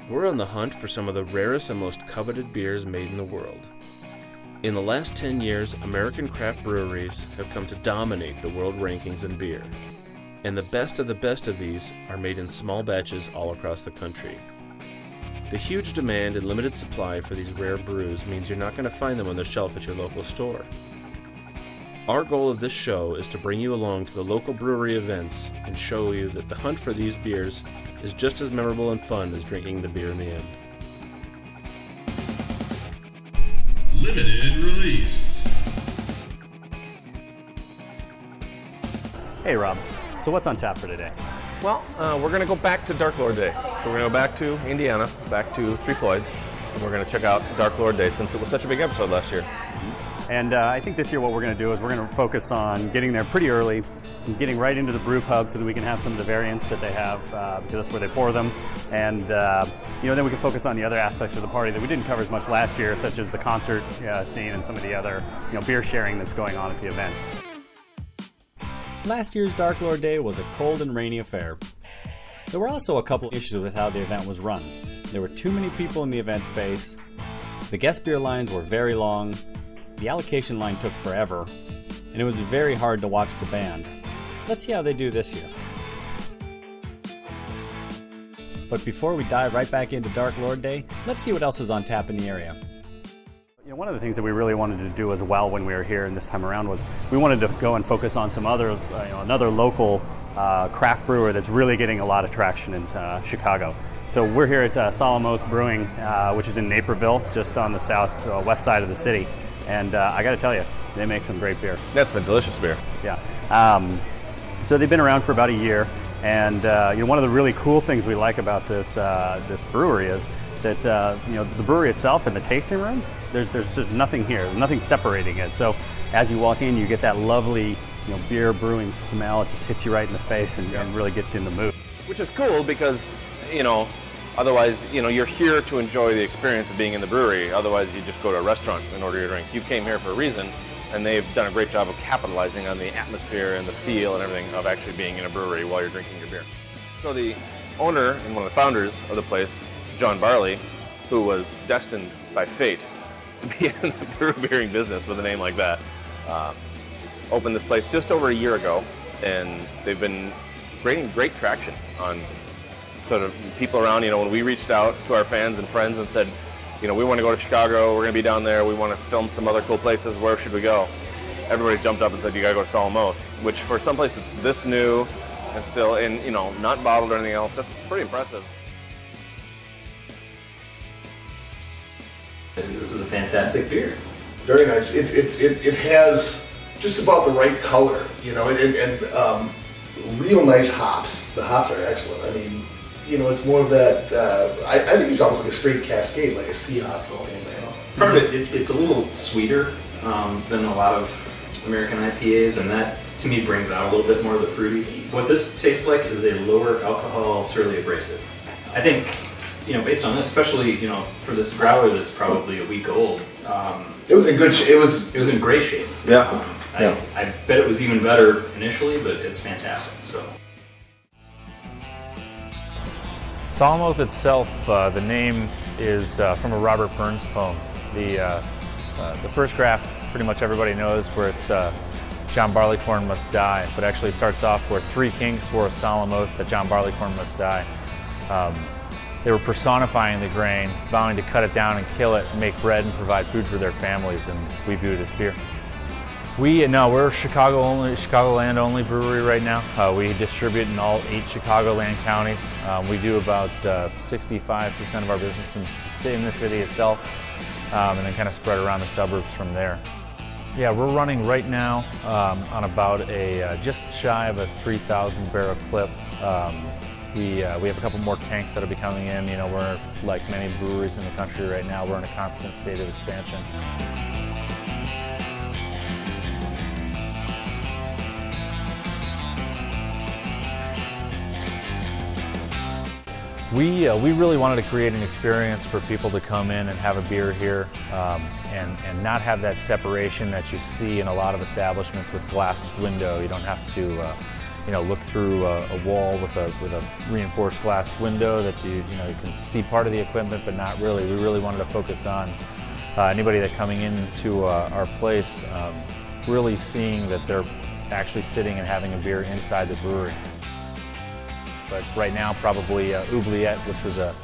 We're on the hunt for some of the rarest and most coveted beers made in the world. In the last 10 years, American craft breweries have come to dominate the world rankings in beer. And the best of these are made in small batches all across the country. The huge demand and limited supply for these rare brews means you're not going to find them on the shelf at your local store. Our goal of this show is to bring you along to the local brewery events and show you that the hunt for these beers is just as memorable and fun as drinking the beer in the end. Limited release. Hey Rob, so what's on tap for today? Well, we're going to go back to Dark Lord Day. So we're going to go back to Indiana, back to Three Floyds, and we're going to check out Dark Lord Day since it was such a big episode last year. And I think this year what we're going to do is we're going to focus on getting there pretty early and getting right into the brew pub so that we can have some of the variants that they have because that's where they pour them. And then we can focus on the other aspects of the party that we didn't cover as much last year, such as the concert scene and some of the other beer sharing that's going on at the event. Last year's Dark Lord Day was a cold and rainy affair. There were also a couple issues with how the event was run. There were too many people in the event space, the guest beer lines were very long, the allocation line took forever, and it was very hard to watch the band. Let's see how they do this year. But before we dive right back into Dark Lord Day, let's see what else is on tap in the area. One of the things that we really wanted to do as well when we were here and this time around was we wanted to go and focus on some other, another local craft brewer that's really getting a lot of traction in Chicago. So we're here at Solemn Brewing, which is in Naperville, just on the west side of the city. And I got to tell you, they make some great beer. That's been delicious beer. Yeah. So they've been around for about a year, and one of the really cool things we like about this brewery is that the brewery itself and the tasting room, there's just nothing here, nothing separating it. So as you walk in, you get that lovely beer brewing smell. It just hits you right in the face and really gets you in the mood. Which is cool because otherwise, you're here to enjoy the experience of being in the brewery. Otherwise, you just go to a restaurant and order your drink. You came here for a reason, and they've done a great job of capitalizing on the atmosphere and the feel and everything of actually being in a brewery while you're drinking your beer. So the owner and one of the founders of the place, John Barley, who was destined by fate to be in the brewing business with a name like that, opened this place just over a year ago, and they've been gaining great traction on sort of people around. When we reached out to our fans and friends and said, we want to go to Chicago, we're going to be down there, we want to film some other cool places, where should we go? Everybody jumped up and said, you got to go to Solemn, which for some place it's this new and still not bottled or anything else, that's pretty impressive. This is a fantastic beer. Very nice. It has just about the right color, and real nice hops. The hops are excellent. I mean, it's more of that. I think it's almost like a straight Cascade, like a sea hop going in there. Part of it's a little sweeter than a lot of American IPAs, and that to me brings out a little bit more of the fruity. What this tastes like is a lower alcohol surly abrasive. I think. Based on this, especially for this growler that's probably a week old, it was in good shape. It was in great shape. Yeah. I bet it was even better initially, but it's fantastic. So. Solemn itself, the name is from a Robert Burns poem. The first graph, pretty much everybody knows, where it's John Barleycorn must die, but actually starts off where three kings swore a solemn oath that John Barleycorn must die. They were personifying the grain, vowing to cut it down and kill it, and make bread and provide food for their families, and we view it as beer. We're a Chicagoland only brewery right now. We distribute in all 8 Chicagoland counties. We do about 65% of our business in the city itself, and then kind of spread around the suburbs from there. Yeah, we're running right now on about a just shy of a 3,000 barrel clip. We have a couple more tanks that'll be coming in. We're like many breweries in the country right now. We're in a constant state of expansion. We really wanted to create an experience for people to come in and have a beer here and not have that separation that you see in a lot of establishments with glass window. You don't have to look through a wall with a reinforced glass window that you can see part of the equipment, but not really. We really wanted to focus on anybody that coming into our place really seeing that they're actually sitting and having a beer inside the brewery. But right now, probably Oubliette, which was a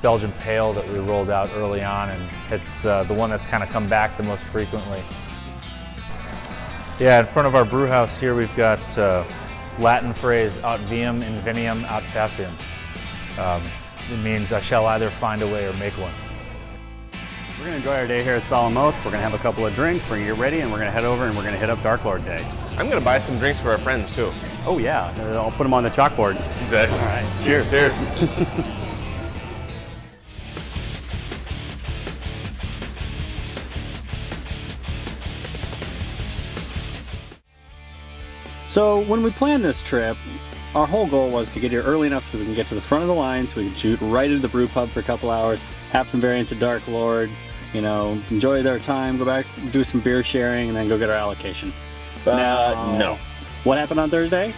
Belgian pale that we rolled out early on, and it's the one that's kind of come back the most frequently. Yeah, in front of our brew house here, we've got Latin phrase aut viam inveniam aut faciem. It means I shall either find a way or make one. We're going to enjoy our day here at Solemn. We're going to have a couple of drinks, we're going to get ready, and we're going to head over and we're going to hit up Dark Lord Day. I'm going to buy some drinks for our friends too. Oh yeah, I'll put them on the chalkboard. Exactly. All right, Cheers. Cheers. So when we planned this trip, our whole goal was to get here early enough so we can get to the front of the line, so we can shoot right into the brew pub for a couple hours, have some variants of Dark Lord, enjoy their time, go back, do some beer sharing, and then go get our allocation. No. What happened on Thursday?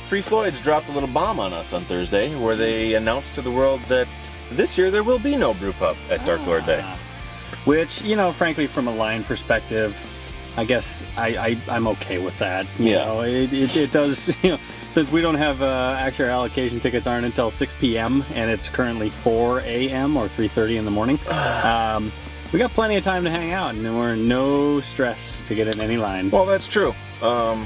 Three Floyds dropped a little bomb on us on Thursday, where they announced to the world that this year there will be no brew pub at Dark Lord Day. Which, frankly, from a line perspective, I guess I'm okay with that. It does, since we don't have actual allocation tickets aren't until 6 p.m. and it's currently 4 a.m. or 3:30 in the morning. We got plenty of time to hang out, and we're in no stress to get in any line. Well, that's true. I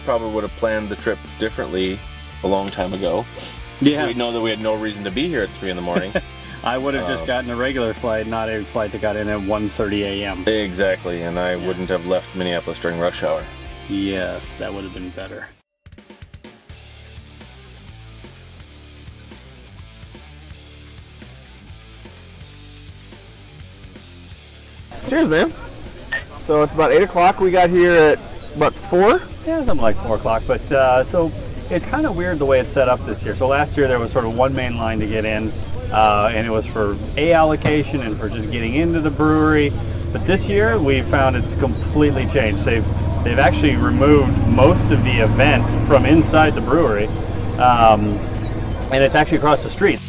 probably would have planned the trip differently a long time ago. Yes. We know that we had no reason to be here at 3 in the morning. I would have just gotten a regular flight, not a flight that got in at 1:30 a.m. Exactly, and I wouldn't have left Minneapolis during rush hour. Yes, that would have been better. Cheers, man. So it's about 8 o'clock. We got here at, about 4? Yeah, something like 4 o'clock. But so it's kind of weird the way it's set up this year. So last year there was sort of one main line to get in, and it was for A allocation and for just getting into the brewery. But this year we found it's completely changed. They've actually removed most of the event from inside the brewery, and it's actually across the street.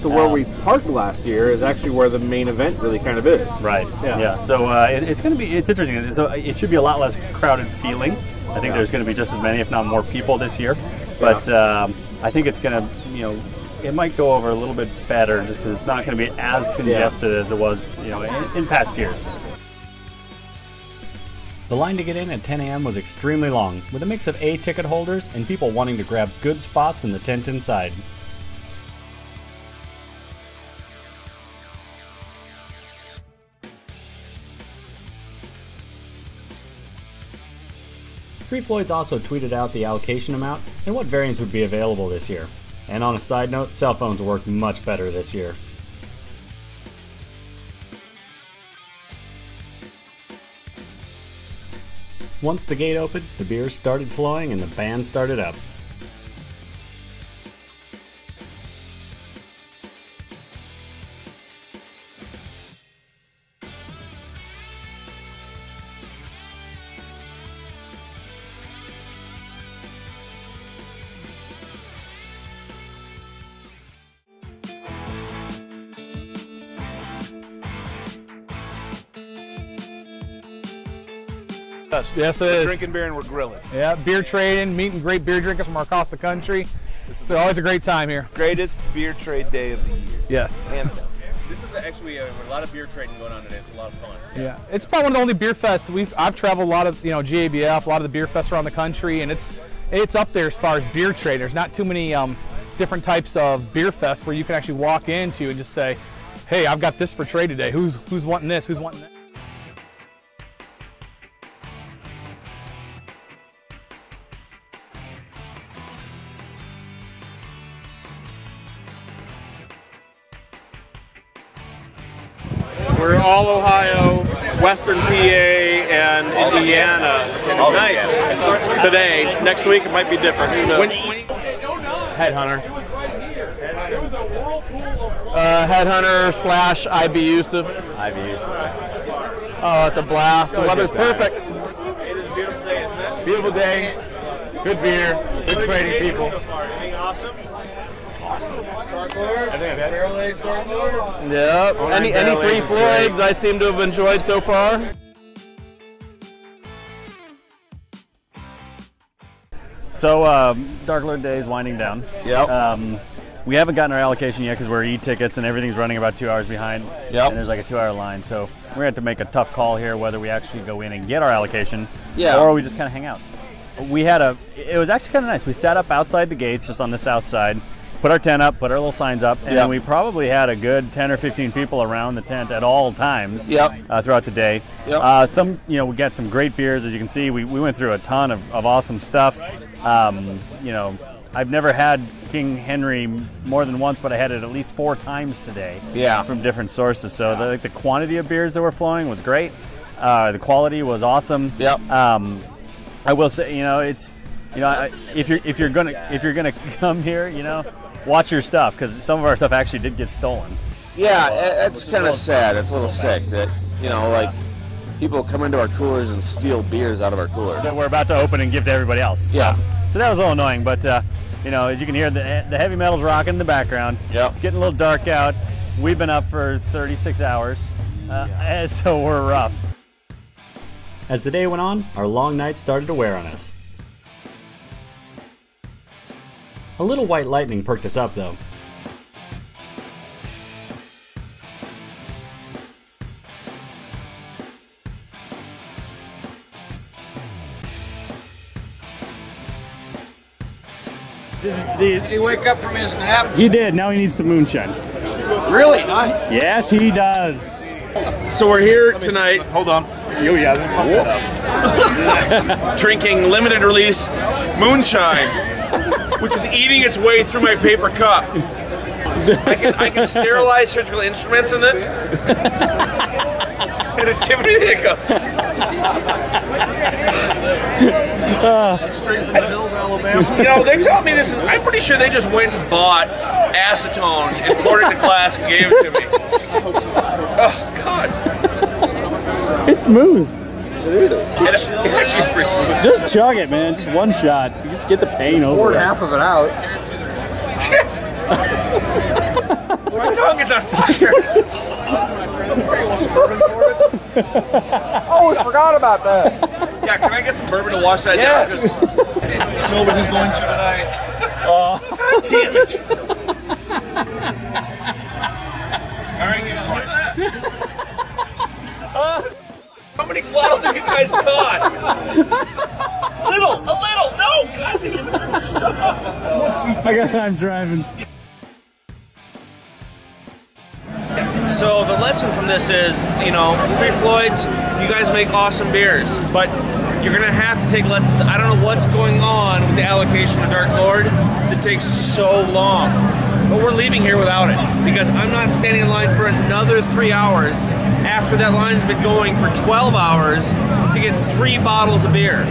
So where we parked last year is actually where the main event really kind of is. Right. Yeah. So it's interesting. So it should be a lot less crowded feeling. I think there's going to be just as many, if not more, people this year. But I think it's going to, it might go over a little bit better just because it's not going to be as congested as it was, in past years. The line to get in at 10 a.m. was extremely long, with a mix of A ticket holders and people wanting to grab good spots in the tent inside. Three Floyds also tweeted out the allocation amount and what variants would be available this year. And on a side note, cell phones work much better this year. Once the gate opened, the beers started flowing and the band started up. Yes, it is. Drinking beer and we're grilling. Yeah, beer trading, meeting great beer drinkers from across the country. It's always a great time here. Greatest beer trade day of the year. Yes. Hands down. This is actually a lot of beer trading going on today. It's a lot of fun. Yeah, it's probably one of the only beer fests I've traveled a lot of, GABF, a lot of the beer fests around the country, and it's up there as far as beer trading. There's not too many different types of beer fests where you can actually walk into and just say, hey, I've got this for trade today. Who's wanting this? Who's wanting that? We're all Ohio, Western PA, and Indiana. Nice. Today. Next week it might be different. Headhunter. Headhunter / IB Yusuf. IB Yusuf. Oh, it's a blast. The weather's perfect. Beautiful day. Good beer. Good trading people. Awesome. Dark Lord. I think I've had barrel-aged Dark Lord. Yep. Any 3 Floyds I seem to have enjoyed so far. So Dark Lord Day is winding down. Yep. We haven't gotten our allocation yet because we're e-tickets and everything's running about 2 hours behind. Yep. And there's like a 2-hour line. So we're gonna have to make a tough call here whether we actually go in and get our allocation, or we just kind of hang out. It was actually kind of nice. We sat up outside the gates, just on the south side, put our tent up, put our little signs up, and we probably had a good 10 or 15 people around the tent at all times throughout the day. We got some great beers, as you can see. We went through a ton of awesome stuff. I've never had King Henry more than once, but I had it at least 4 times today from different sources. So the quantity of beers that were flowing was great. The quality was awesome. I will say, if you're gonna come here, watch your stuff, because some of our stuff actually did get stolen. Yeah, it's kind of sad. It's a little sick that like people come into our coolers and steal beers out of our cooler that we're about to open and give to everybody else. So that was a little annoying, but as you can hear, the heavy metal's rocking in the background. It's getting a little dark out. We've been up for 36 hours, so we're rough. As the day went on, our long nights started to wear on us. A little white lightning perked us up, though. Did he wake up from his nap? He did. Now he needs some moonshine. Really? Nice. Yes, he does. So we're here tonight. Hold on. Drinking limited release moonshine, which is eating its way through my paper cup. I can sterilize surgical instruments in this. And it's giving me the hiccups. Straight from the hills, Alabama. They tell me this is. I'm pretty sure they just went and bought acetone and poured it in a glass and gave it to me. Oh God. It's smooth. It actually is pretty smooth. Just chug it, man. Just one shot. Just get the pain over. Poured half of it out. My tongue is on fire. Oh, we forgot about that. Yeah, can I get some bourbon to wash that down? Nobody's going to tonight. Oh, God damn it. All right, how many bottles have you guys caught? A little. No, God damn it. Stop. I'm driving. So the lesson from this is, 3 Floyds, you guys make awesome beers, but you're gonna have to take lessons. I don't know what's going on with the allocation of Dark Lord that takes so long, but we're leaving here without it because I'm not standing in line for another 3 hours after that line's been going for 12 hours to get 3 bottles of beer.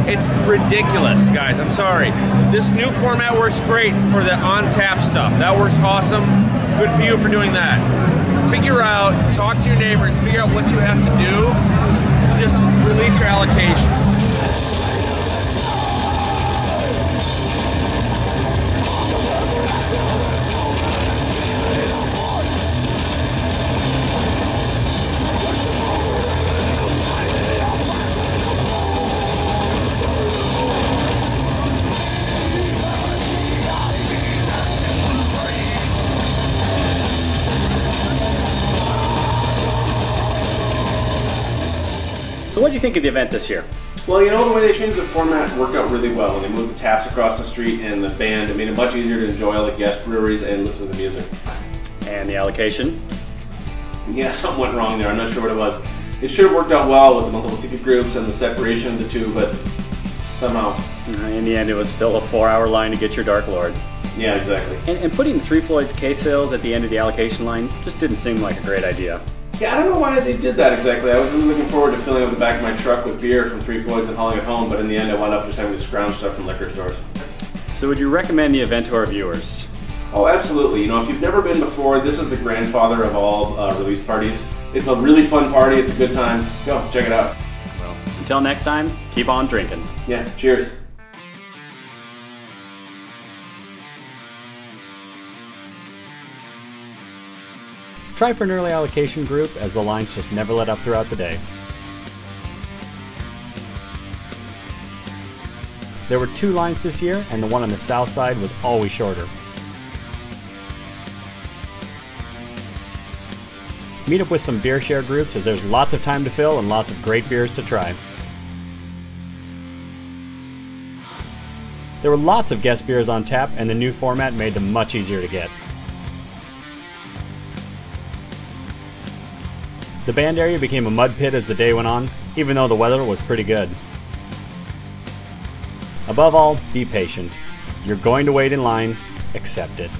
It's ridiculous, guys. I'm sorry. This new format works great for the on-tap stuff. That works awesome. Good for you for doing that. Figure out, talk to your neighbors, figure out what you have to do. Just release your allocation. So what do you think of the event this year? Well, you know, the way they changed the format worked out really well. When they moved the taps across the street and the band, it made it much easier to enjoy all the guest breweries and listen to the music. And the allocation? Yeah, something went wrong there. I'm not sure what it was. It should have worked out well with the multiple ticket groups and the separation of the two, but somehow. In the end, it was still a 4-hour line to get your Dark Lord. Yeah, exactly. And putting 3 Floyd's case sales at the end of the allocation line just didn't seem like a great idea. Yeah, I don't know why they did that exactly. I was really looking forward to filling up the back of my truck with beer from 3 Floyd's and hauling it home, but in the end I wound up just having to scrounge stuff from liquor stores. So would you recommend the event to our viewers? Oh, absolutely. You know, if you've never been before, this is the grandfather of all release parties. It's a really fun party. It's a good time. Go, check it out. Well, until next time, keep on drinking. Yeah, cheers. Try for an early allocation group, as the lines just never let up throughout the day. There were 2 lines this year, and the one on the south side was always shorter. Meet up with some beer share groups, as there's lots of time to fill and lots of great beers to try. There were lots of guest beers on tap, and the new format made them much easier to get. The band area became a mud pit as the day went on, even though the weather was pretty good. Above all, be patient. You're going to wait in line, accept it.